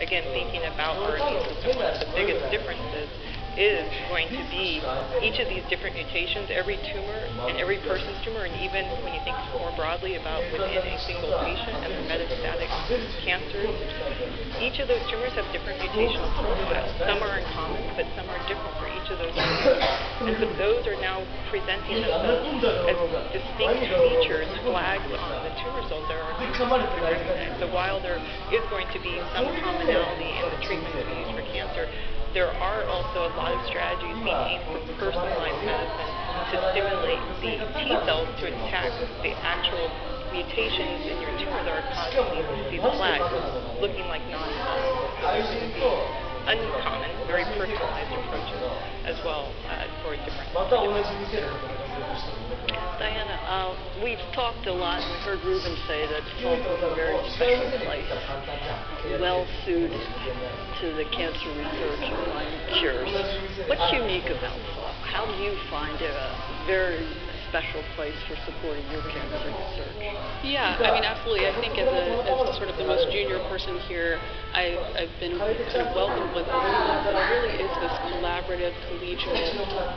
again, thinking about our immune system, one of the biggest differences is going to be each of these different mutations, every tumor and every person's tumor, and even when you think more broadly about within a single patient and their metastatic cancers, each of those tumors have different mutational profiles. Some are in common, but some are different for each of those tumors. And so those are now presenting themselves as distinct features, flags on the tumor cells that are recognized. So while there is going to be some commonality in the treatments we use for cancer, there are also a lot of strategies being aimed for personalized medicine to stimulate the T cells to attack the actual mutations in your tumor that are causing these flags, looking like non-common. Uncommon, very personalized approaches as well for different Diana, we've talked a lot and heard Ruben say that Salk is a very special place, well suited to the cancer research and finding cures. What's unique about Salk? How do you find it a very special place for supporting your cancer research? Yeah, I mean, absolutely. I think as sort of the most junior person here, I've been kind of welcomed with open arms that it really is this collaborative, collegial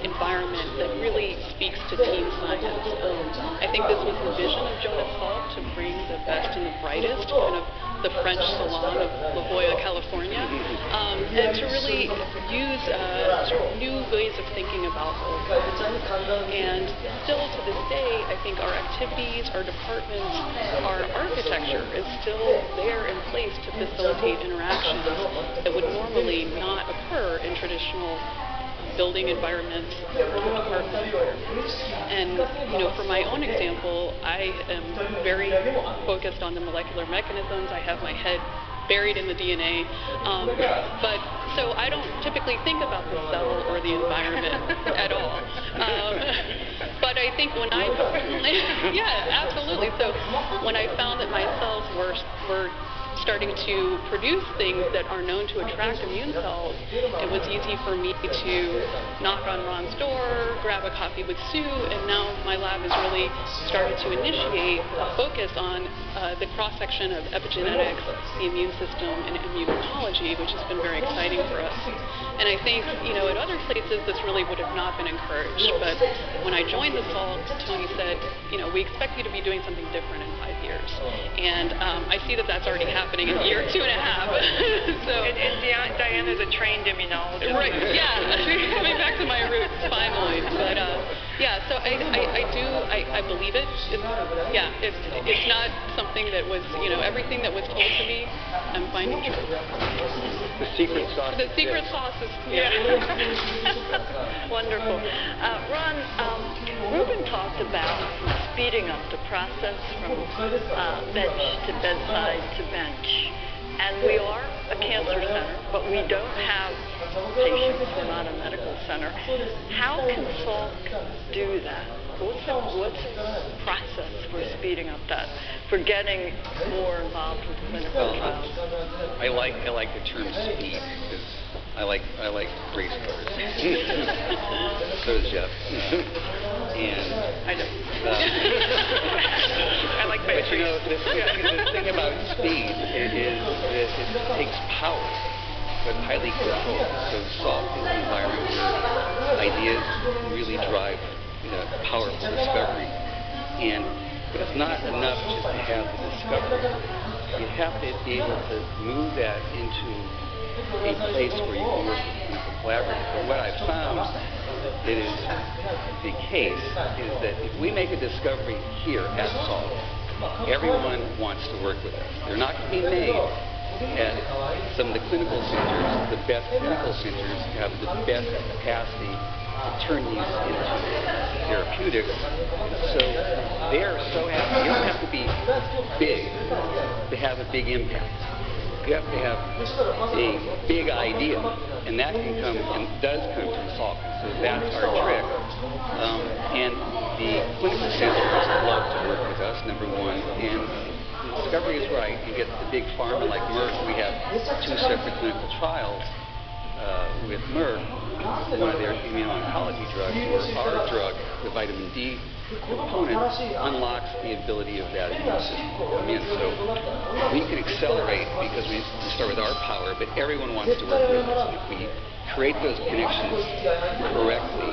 environment that really speaks to team science. I think this was the vision of Jonas Salk, to bring the best and the brightest, kind of the French salon of La Jolla, California, and to really use sort of new ways of thinking about health. And still to this day, I think our activities, our departments, our architecture is still there in place to facilitate interactions that would normally not occur in traditional building environments or department environments. And, you know, for my own example, I am very focused on the molecular mechanisms. I have my head buried in the DNA. But so I don't typically think about the cell or the environment at all. But I think when I, yeah, absolutely. So when I found that my cells were starting to produce things that are known to attract immune cells, it was easy for me to knock on Ron's door, grab a coffee with Sue, and now my lab has really started to initiate a focus on the cross-section of epigenetics, the immune system, and immunology, which has been very exciting for us. And I think, you know, at other places this really would have not been encouraged, but when I joined the Salk, Tony said, you know, we expect you to be doing something different in 5 years. And I see that that's already happening in a year, 2.5. So, and Diana's a trained immunologist. Right, yeah, coming back to my roots, finally. But yeah, so I believe it. It's not something that was, you know, everything that was told to me, I'm finding true. The secret sauce. The secret sauce is, yeah. Wonderful. Ron, Ruben talked about speeding up the process from bench to bedside to bench. And we are a cancer center, but we don't have patients. We're not a medical center. How can Salk do that? What's the process for speeding up that, for getting more involved with clinical trials? I like the term speed because I like race cars. So does Jeff. And I know. I like but you know, the thing about speed is that it takes power, but highly controlled. So Salk is an environment where ideas really drive powerful discovery. But it's not enough just to have the discovery. You have to be able to move that into a place where you can work with collaborators. But what I've found that is the case is that if we make a discovery here at Salk, everyone wants to work with us. They're not going to be made at some of the clinical centers. The best clinical centers have the best capacity to turn these into therapeutics. So they are so happy. You don't have to be big to have a big impact. You have to have a big idea, and that can come and does come from Salk. So that's our trick. And the clinical centers love to work with us, number one. And the discovery is right. You get the big pharma like Merck. We have 2 separate clinical trials with Merck. One of their immuno-oncology drugs, or our drug, the vitamin D component unlocks the ability of that immune system to come in. So we can accelerate because we start with our power, but everyone wants to work with us. If we create those connections correctly,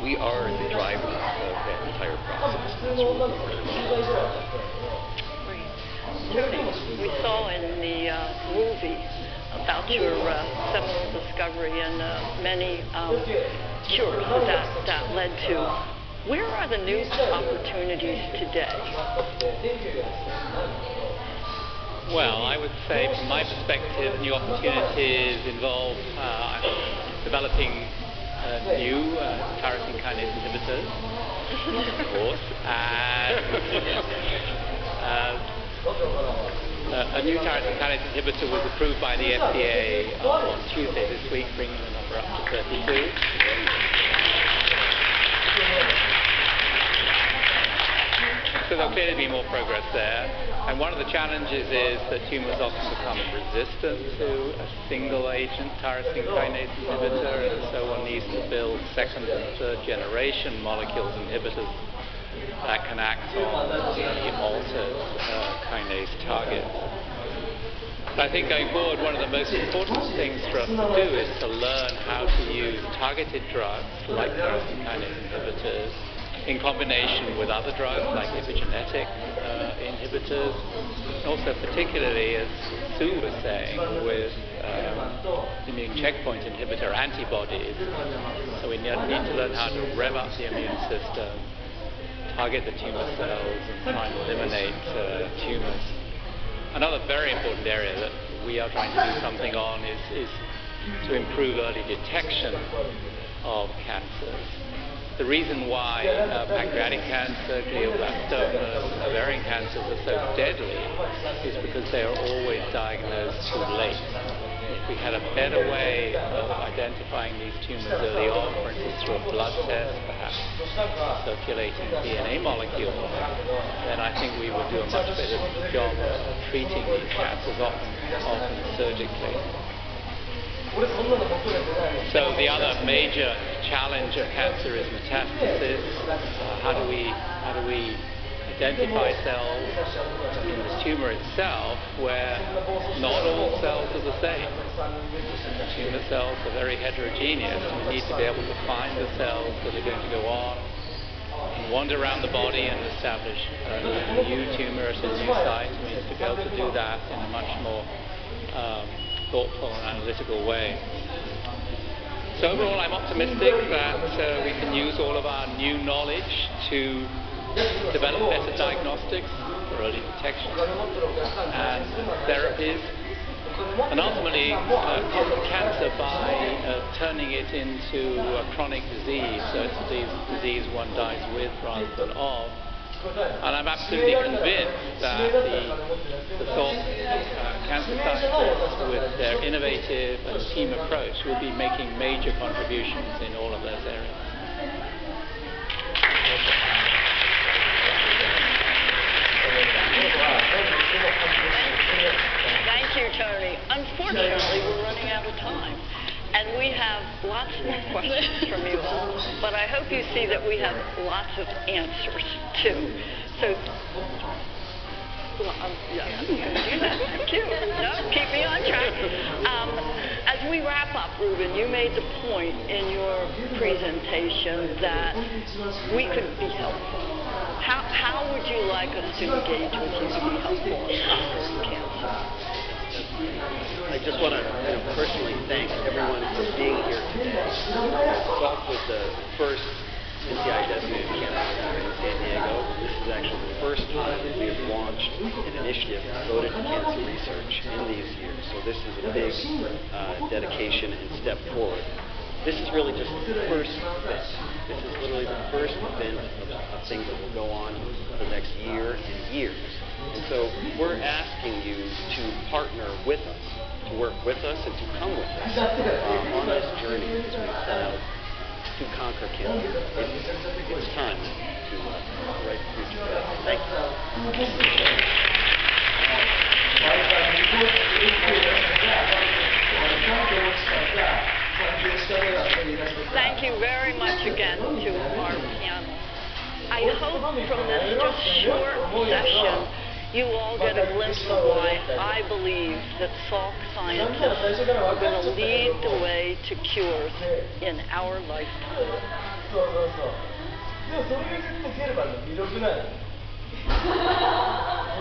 we are the drivers of that entire process. That's what we're Tony, we saw in the movie about your seminal discovery and many cures that led to. Where are the new opportunities today? Well, I would say from my perspective, new opportunities involve developing new tyrosine kinase inhibitors, of course, and a new tyrosine kinase inhibitor was approved by the FDA on Tuesday this week, bringing the number up to 32. So there'll clearly be more progress there. And one of the challenges is that tumors often become resistant to a single agent tyrosine kinase inhibitor, and so one needs to build second and third generation molecules inhibitors that can act on the altered kinase target. I think going forward, one of the most important things for us to do is to learn how to use targeted drugs like tyrosine kinase inhibitors in combination with other drugs like epigenetic inhibitors, and also particularly, as Sue was saying, with immune checkpoint inhibitor antibodies. So we need to learn how to rev up the immune system, target the tumor cells, and try and eliminate tumors. Another very important area that we are trying to do something on is to improve early detection of cancers. The reason why pancreatic cancer, glioblastomas, and ovarian cancers are so deadly is because they are always diagnosed too late. If we had a better way of identifying these tumors early on, for instance through a blood test, perhaps circulating DNA molecules, then I think we would do a much better job of treating these cancers, often surgically. So the other major challenge of cancer is metastasis. How do we identify cells in the tumor itself where not all cells are the same? Tumor cells are very heterogeneous. We need to be able to find the cells that are going to go on and wander around the body and establish a new tumor at a new site. We need to be able to do that in a much more thoughtful and analytical way. So overall, I'm optimistic that we can use all of our new knowledge to develop better diagnostics for early detection and therapies, and ultimately conquer cancer by turning it into a chronic disease. So it's a disease one dies with rather than of. And I'm absolutely convinced that the Salk cancer scientists, with their innovative and team approach, will be making major contributions in all of those areas. Thank you, Tony. Unfortunately, we're running out of time. And we have lots more questions from you all, but I hope you see that we have lots of answers, too. So, thank you. No, keep me on track. As we wrap up, Ruben, you made the point in your presentation that we could be helpful. How would you like us to engage with you to be helpful in conquering cancer? I just want to personally thank everyone for being here today. Salk was the first NCI-designated cancer center in San Diego. This is actually the first time that we have launched an initiative devoted to cancer research in these years. So this is a big dedication and step forward. This is really just the first event. This is literally the first event of things that will go on for the next year and years. And so we're asking you to partner with us, to work with us, and to come with us on this journey as we set out to conquer cancer. It's time to write the future. Thank you. Thank you very much again to our panel. I hope from this just short session you all get a glimpse of why I believe that Salk scientists are going to lead the way to cures in our lifetime. そうそうそう。でもそれが結構ゲルマンの魅力なの。ど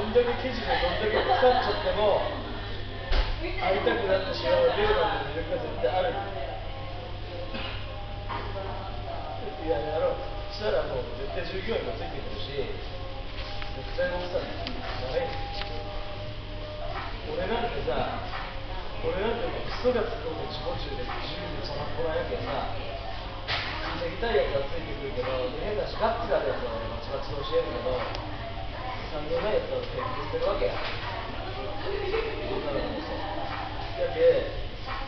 んだけ生地がどんだけ腐っちゃっても会いたくなってしまうゲルマンの魅力が絶対ある。いやしたらもう絶対従業員もついてくるし、絶対もうさ、ダメ。俺なんてもうクソがつくほど自己中で自由にそのこらやけんさ、ついてきたいやつはついてくるけど、変なしガッツがあるやつはバチバチ教えるけど、産業ないやつは研究してるわけや。女の子もそう。だけ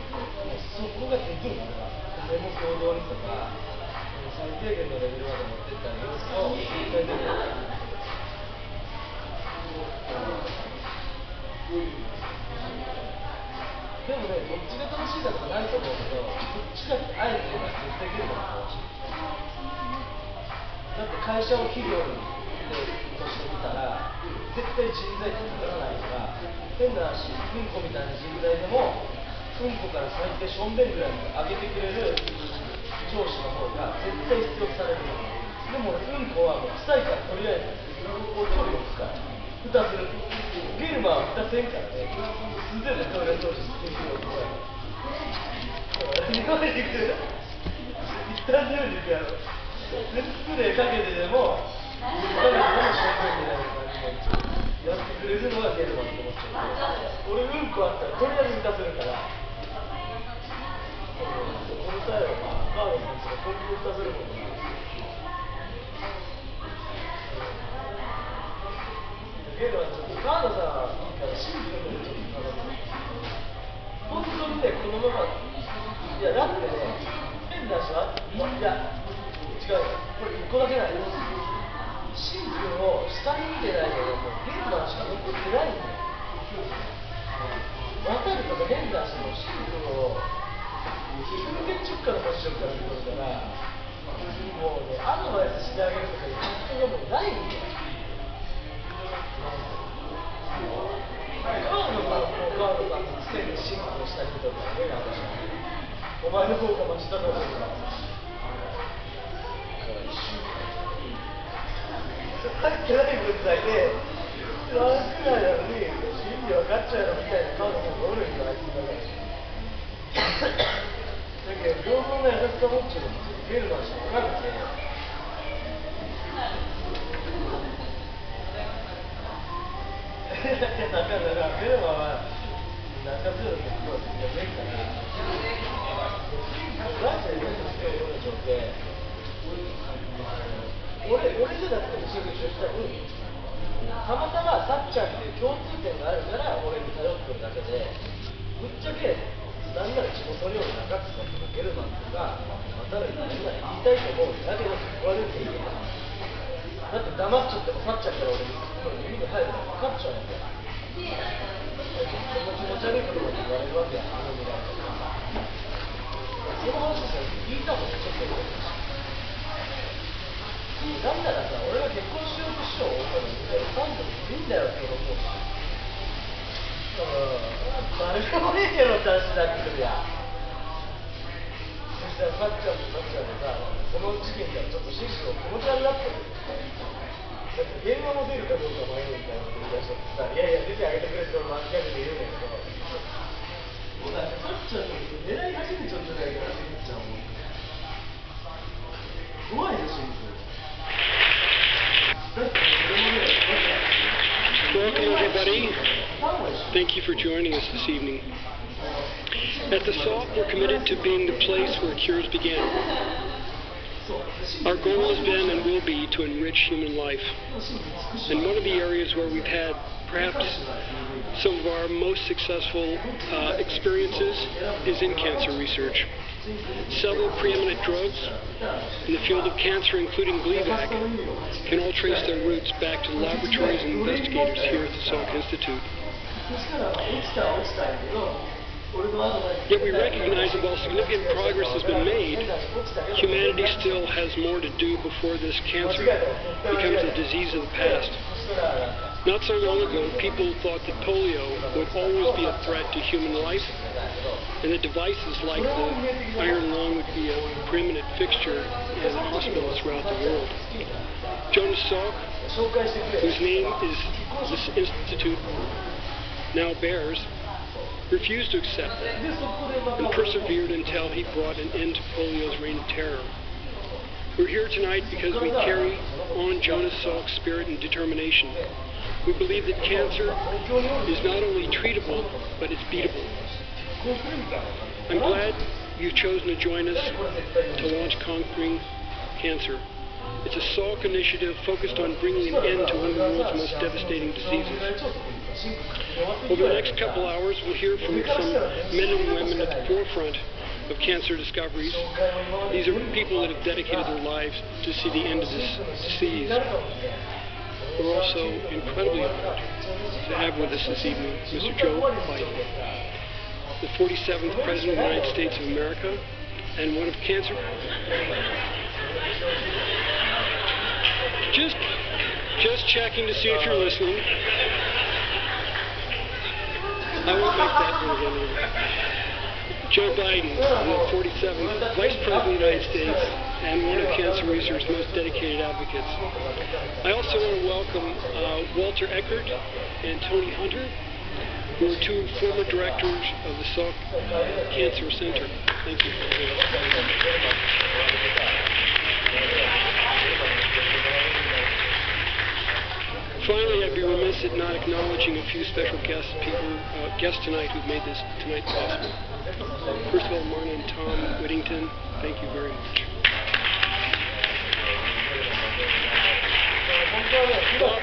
もうそこができんから、でも行動にとか、最低限のレベルまで持ってったら要素を絶対出てる。でもね、どっちが楽しいかとかないと思うけど、どっちだってあえて言うのは絶対ゲルマンが楽しい。だって会社を企業にとしてみたら、絶対人材ってかからないから、変な話、うんこみたいな人材でも、うんこから最低しょんべんぐらいまで上げてくれる上司の方が絶対必要とされるの。でもうんこはもう臭いからとりあえずお料理を置くから蓋する。ゲルマンは蓋せんからね。素手でトイレ掃除してくる男やから。匂いに行く。一旦匂いに行くやろ。でスプレーかけてでもしょんべんみたいな感じでやってくれるのがゲルマンと思っちゃう。俺うんこあったらとりあえず蓋するから。この際はカードさんとか本気で蓋するもんな。ゲルマンちょっとカードさんいいからシンプルにちょっと頼む。本当にね、このままいやだってね、変な人はいや違うよ、これ1個だけないよ。シンプルを下に見てないのがもうゲルマンしか残ってないんだよ。渡るとか変な人のシンプルを自分で直下のポジションから見てるから、もうね、アドバイスしてあげるとかいう発想がもうないんだよ。カードさんの常にシンプルをした人とかね、お前の方が待ちたかったから入ってない分だけ何くらいなのに心理分かっちゃうのみたいなカードさんがおるんだ、あいつだからだけど両方の優しさ持っちゃうんですよ。ゲルマンしか分かんなくてだからゲルマンは中強い結構やめるからマジでよくしてる人って俺じゃなくてもすぐ一緒したのにたまたまさっちゃんっていう共通点があるから俺に頼ってるだけでぶっちゃけなんなら地元料理中津さんとかゲルマンとか渡るにみんな言いたいと思うんだけど悪いっていいよ。だって黙っちゃってもさっちゃんから俺に耳に入るの分かっちゃうんだよ。そんな気持ち悪いことまで言われるわけや。その話さ聞いたもんちょっと思ったし。なんならさ俺が結婚しようとしよう思ったのにファンでもいいんだよって思うし。誰でもいいけどって話になってくるやん。そしたらさっちゃんとさっちゃんでさこの事件からちょっとシンプル気持ち悪くなってる。だって電話も出るかどうか迷うみたいなこと言い出しちゃってさ、いやいや出てあげてくれって俺間違えて言うんだけどもうなんかさっちゃんのこと狙い始めちゃったんじゃないかなって言っちゃうもん。怖いよシンプル。だって俺もね Welcome, everybody. Thank you for joining us this evening. At the Salk, we're committed to being the place where cures begin. Our goal has been and will be to enrich human life. And one of the areas where we've had perhaps some of our most successful experiences is in cancer research. Several preeminent drugs in the field of cancer, including Gleevec, can all trace their roots back to the laboratories and investigators here at the Salk Institute. Yet we recognize that while significant progress has been made, humanity still has more to do before this cancer becomes a disease of the past. Not so long ago, people thought that polio would always be a threat to human life, and that devices like the iron lung would be a preeminent fixture in hospitals throughout the world. Jonas Salk, whose name is this institute now bears, refused to accept that and persevered until he brought an end to polio's reign of terror. We're here tonight because we carry on Jonas Salk's spirit and determination. We believe that cancer is not only treatable, but it's beatable. I'm glad you've chosen to join us to launch Conquering Cancer. It's a Salk initiative focused on bringing an end to one of the world's most devastating diseases. Over the next couple hours, we'll hear from some men and women at the forefront of cancer discoveries. These are people that have dedicated their lives to see the end of this disease. We're also incredibly honored to have with us this evening Mr. Joe Biden, the 47th President of the United States of America, and one of cancer. Just checking to see if you're listening. I won't make that one again. Joe Biden, the 47th Vice President of the United States and one of cancer research's most dedicated advocates. I also want to welcome Walter Eckert and Tony Hunter, who are two former directors of the Salk Cancer Center. Thank you. Finally, I'd be remiss at not acknowledging a few special guests tonight who've made this tonight possible. First of all, Marna and Tom Whittington, thank you very much. Bob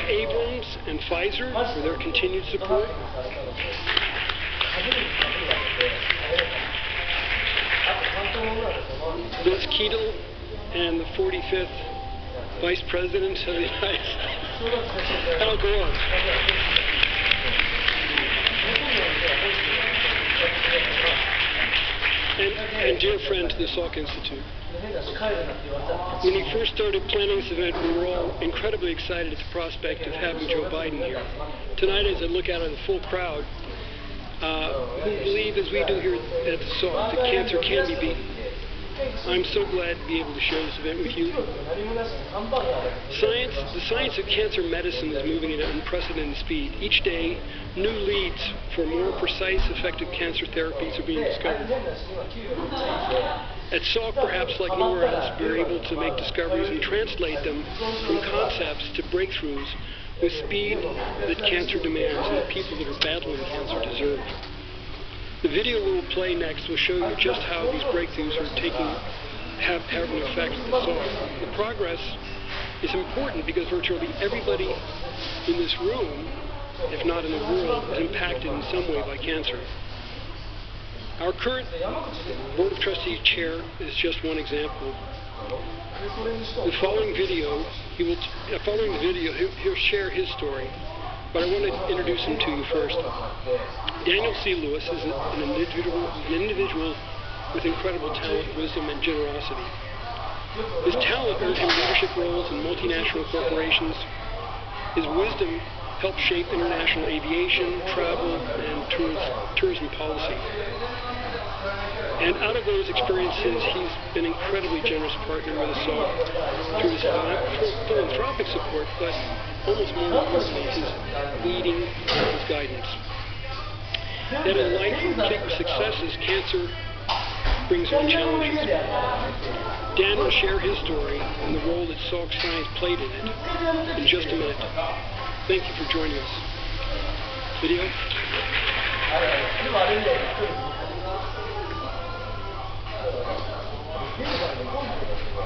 Abrams and Pfizer for their continued support. Vince Keatle and the 45th Vice President of the United States. Al Gore. And dear friend to the Salk Institute. When we first started planning this event, we were all incredibly excited at the prospect of having Joe Biden here. Tonight, as I look out at the full crowd, who believe, as we do here at the Salk, that cancer can be beaten, I'm so glad to be able to share this event with you. The science of cancer medicine is moving at an unprecedented speed. Each day, new leads for more precise, effective cancer therapies are being discovered. At Salk, perhaps like nowhere else, we're able to make discoveries and translate them from concepts to breakthroughs with speed that cancer demands and that people that are battling cancer deserve. The video we will play next will show you just how these breakthroughs are have an effect at the Salk. The progress is important because virtually everybody in this room, if not in the world, is impacted in some way by cancer. Our current Board of Trustees chair is just one example. The following video, he'll share his story, but I want to introduce him to you first. Daniel C. Lewis is an individual with incredible talent, wisdom, and generosity. His talent earned him leadership roles in multinational corporations. His wisdom helped shape international aviation, travel, and tourism policy. And out of those experiences, he's been an incredibly generous partner with us all through his philanthropic support, but almost more importantly, his leading and his guidance. That in life, complete with successes, cancer brings on challenges. Dan will share his story and the role that Salk Science played in it in just a minute. Thank you for joining us. Video.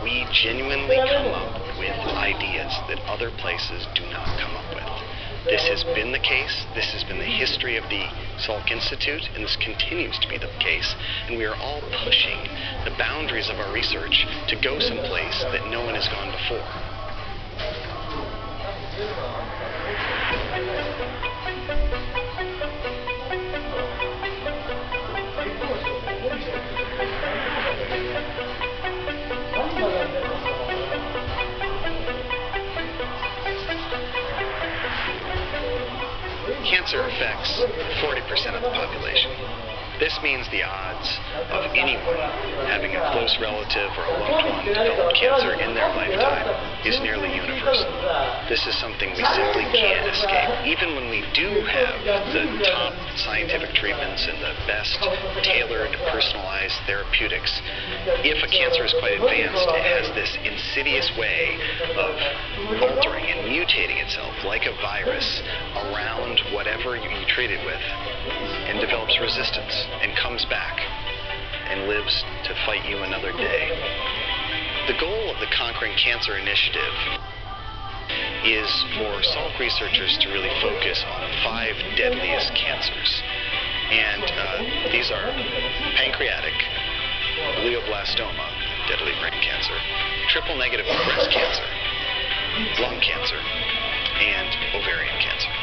We genuinely come up with ideas that other places do not come up with. This has been the case, this has been the history of the Salk Institute, and this continues to be the case, and we are all pushing the boundaries of our research to go someplace that no one has gone before. 40% of the population. This means the odds of anyone having a close relative or a loved one develop cancer in their lifetime is nearly universal. This is something we simply can't escape. Even when we do have the top scientific treatments and the best tailored, personalized therapeutics, if a cancer is quite advanced, it has this insidious way of altering and mutating itself like a virus around whatever you treat it with and develops resistance and comes back and lives to fight you another day. The goal of the Conquering Cancer Initiative is for Salk researchers to really focus on the 5 deadliest cancers. And these are pancreatic, glioblastoma, deadly brain cancer, triple-negative breast cancer, lung cancer, and ovarian cancer.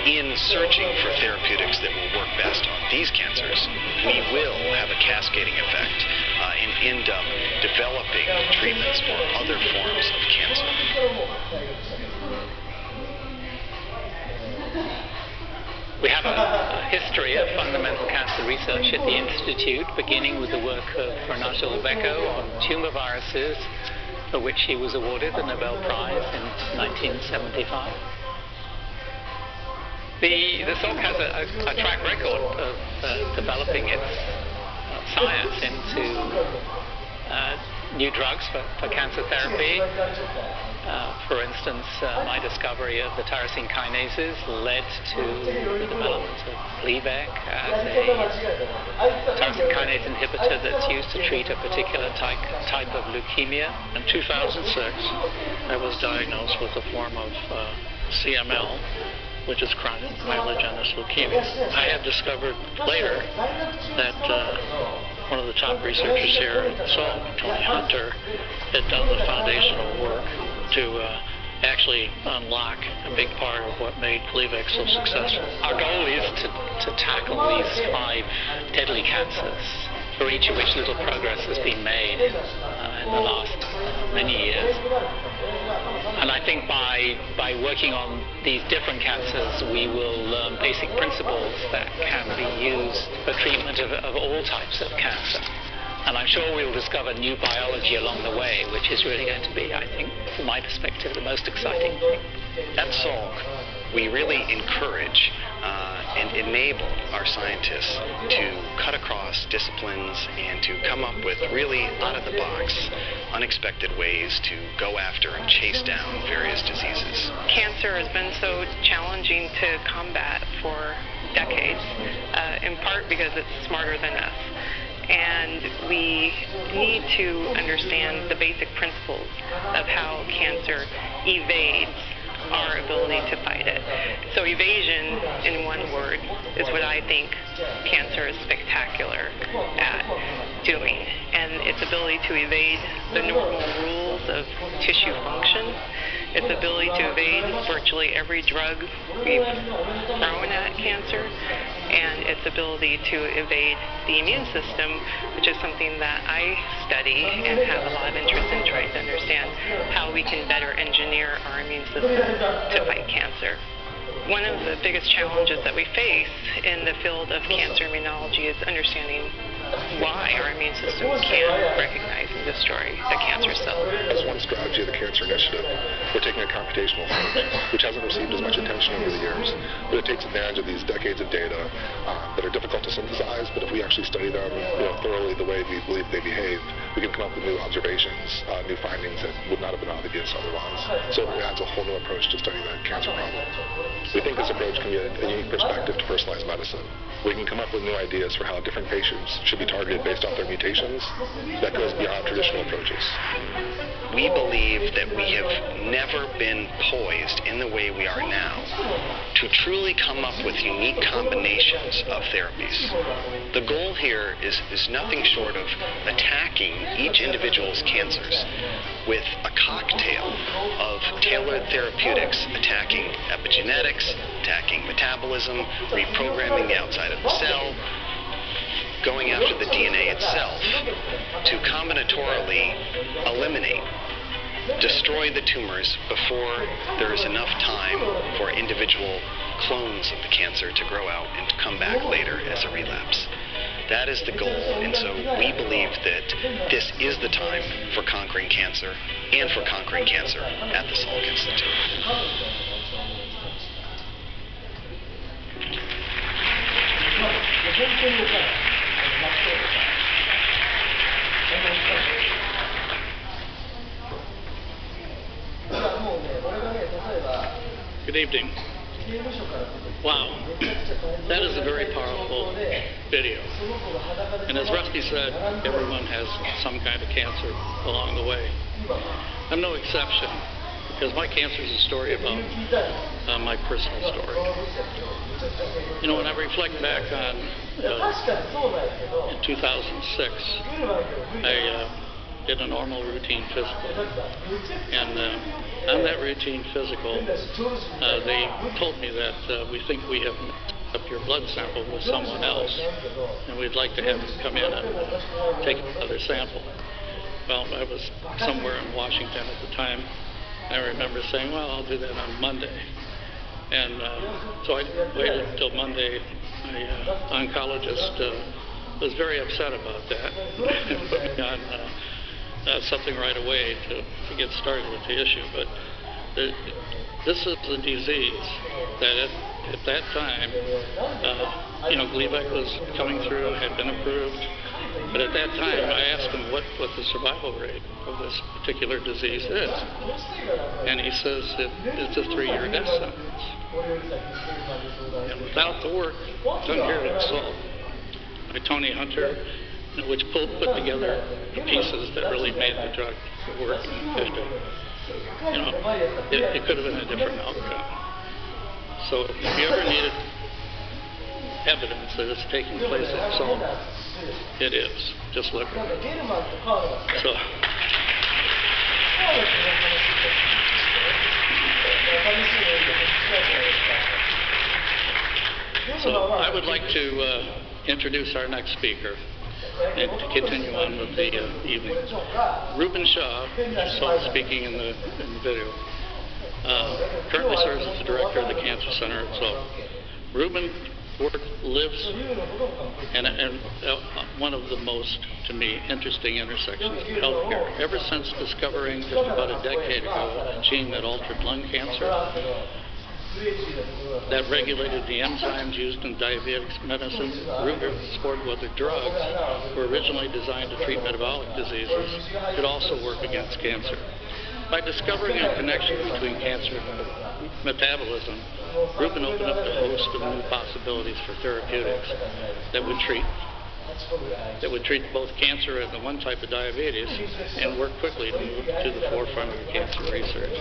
In searching for therapeutics that will work best on these cancers, we will have a cascading effect and end up developing treatments for other forms of cancer. We have a history of fundamental cancer research at the Institute, beginning with the work of Renato Lebeco on tumor viruses, for which he was awarded the Nobel Prize in 1975. The Salk has a track record of developing its science into new drugs for cancer therapy. For instance, my discovery of the tyrosine kinases led to the development of Gleevec as a tyrosine kinase inhibitor that's used to treat a particular type of leukemia. In 2006, I was diagnosed with a form of CML, which is chronic myelogenous leukemia. I had discovered later that one of the top researchers here at Salk, Tony Hunter, had done the foundational work to actually unlock a big part of what made Gleevec so successful. Our goal is to tackle these 5 deadly cancers, for each of which little progress has been made in the last many years. And I think by working on these different cancers, we will learn basic principles that can be used for treatment of all types of cancer. And I'm sure we'll discover new biology along the way, which is really going to be, I think, from my perspective, the most exciting thing. At Salk, we really encourage and enable our scientists to cut across disciplines and to come up with really out-of-the-box, unexpected ways to go after and chase down various diseases. Cancer has been so challenging to combat for decades, in part because it's smarter than us. And we need to understand the basic principles of how cancer evades our ability to fight it. So evasion, in one word, is what I think cancer is spectacular at doing. And its ability to evade the normal rules of tissue function, its ability to evade virtually every drug we've thrown at cancer, and its ability to evade the immune system, which is something that I study and have a lot of interest in trying to understand how we can better engineer our immune system to fight cancer. One of the biggest challenges that we face in the field of cancer immunology is understanding why our immune system can't recognize and destroy the cancer cell. As one strategy of the Cancer Initiative, we're taking a computational approach, which hasn't received as much attention over the years, but it takes advantage of these decades of data that are difficult to synthesize, but if we actually study them thoroughly the way we believe they behave, we can come up with new observations, new findings that would not have been obvious otherwise. So it adds a whole new approach to studying the cancer problem. We think this approach can be a unique perspective to personalized medicine. We can come up with new ideas for how different patients should be targeted based off their mutations that goes beyond traditional approaches. We believe that we have never been poised in the way we are now to truly come up with unique combinations of therapies. The goal here is nothing short of attacking each individual's cancers with a cocktail of tailored therapeutics, attacking epigenetics, attacking metabolism, reprogramming the outside of the cell, going after the DNA itself to combinatorially eliminate destroy the tumors before there is enough time for individual clones of the cancer to grow out and to come back later as a relapse. That is the goal, and so we believe that this is the time for conquering cancer and for conquering cancer at the Salk Institute. Good evening. Wow, that is a very powerful video. And as Rusty said, everyone has some kind of cancer along the way. I'm no exception, because my cancer is a story about my personal story. You know, when I reflect back on in 2006, I did a normal routine physical. And on that routine physical, they told me that we think we have mixed up your blood sample with someone else, and we'd like to have you come in and take another sample. Well, I was somewhere in Washington at the time, and I remember saying, well, I'll do that on Monday. And so I waited until Monday. My oncologist was very upset about that and put me on something right away to get started with the issue. But this is a disease that at that time, Gleevec was coming through, had been approved. But at that time, I asked him what the survival rate of this particular disease is. And he says it's a 3-year death sentence. And without the work done here at Salk by Tony Hunter, which put together the pieces that really made the drug work in 50. It could have been a different outcome. So if you ever needed evidence that it's taking place at Salk, it is. Just look at it. So I would like to introduce our next speaker and to continue on with the evening. Reuben Shaw, I saw speaking in the video, currently serves as the director of the Cancer Center at Salk. Reuben lives in one of the most, to me, interesting intersections of healthcare. Ever since discovering just about a decade ago a gene that altered lung cancer, that regulated the enzymes used in diabetes medicine, Reuben explored whether drugs were originally designed to treat metabolic diseases could also work against cancer. By discovering a connection between cancer and metabolism, Reuben opened up a host of new possibilities for therapeutics that would treat both cancer and the one type of diabetes and work quickly to move to the forefront of cancer research.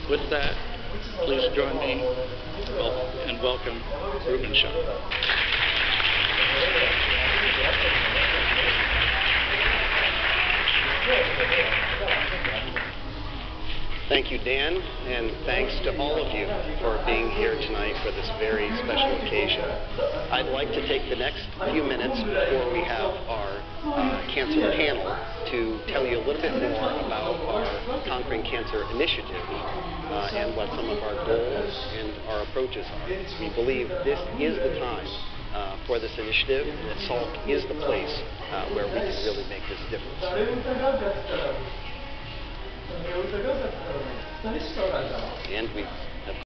With that, please join me and welcome Reuben Shaw. Thank you, Dan, and thanks to all of you for being here tonight for this very special occasion. I'd like to take the next few minutes before we have our cancer panel to tell you a little bit more about our Conquering Cancer initiative and what some of our goals and our approaches are. We believe this is the time for this initiative, that Salk is the place where we can really make this difference. And we